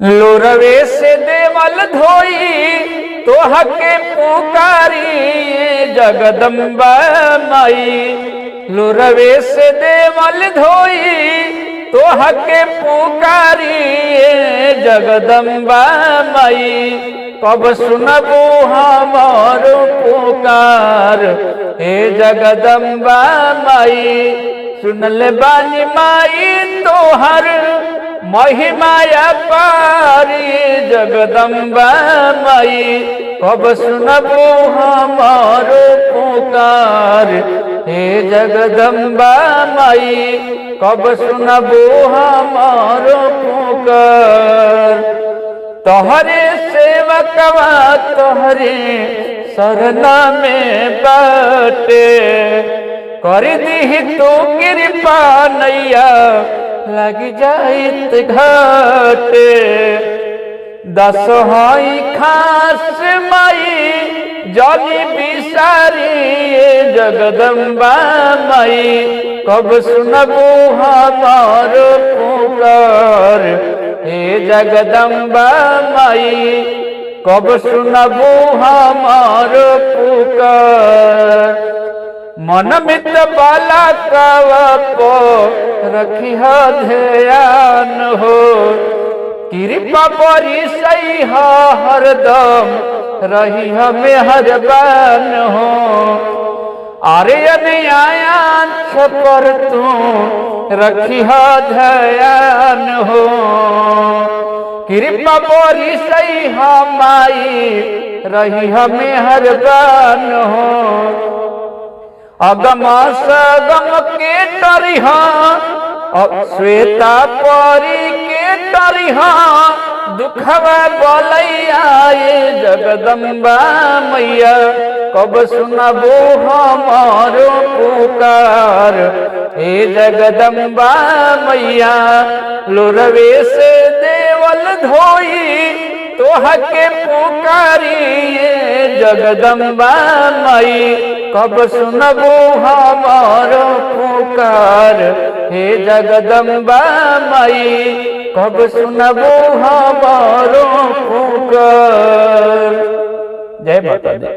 लोरवे से देवल धोई तोहके पुकारी जगदम्बा माई। लोरवे से देवल धोई तोहके पुकारी जगदम्बा माई। कब सुनबो हमार पुकार हे जगदम्बा माई। सुनले बानी माई तोहर महिमाया पारी जगदम्बा माई। कब सुनबो हमार पुकार हे जगदम्बा माई। कब सुनबो हमार पुकार। तोहरे सेवकवा तोहरे शरणा में बाटे। कर दी तो कृपा नैया लग जाइत घाटे। दसहाई खास माई जली बिसारी जगदम्बा माई। कब सुनबो हमार पुकार हे जगदम्बा माई। कब सुनबो हमार पुकार। मन मित बाला कवप रखिह ध्यान हो। कृपा बरी सही हरदम रही हमें हरबान हो। आर्यन आयांश पर तू रखिह ध्यान हो। कृपा बरी सही माई रही हमें हरबान हो। अगम सगम के तरिहा श्वेता परी के तरिहा। दुखवा बलैया जगदम्बा मैया। कब सुनबो हमार पुकार हे जगदम्बा मैया। लोरवे से देवल धोई तोहके पुकारी जगदम्बा माई। कब सुनबो हमार पुकार हे जगदम्बा माई। कब सुनबो हमार पुकार। जय माता दी।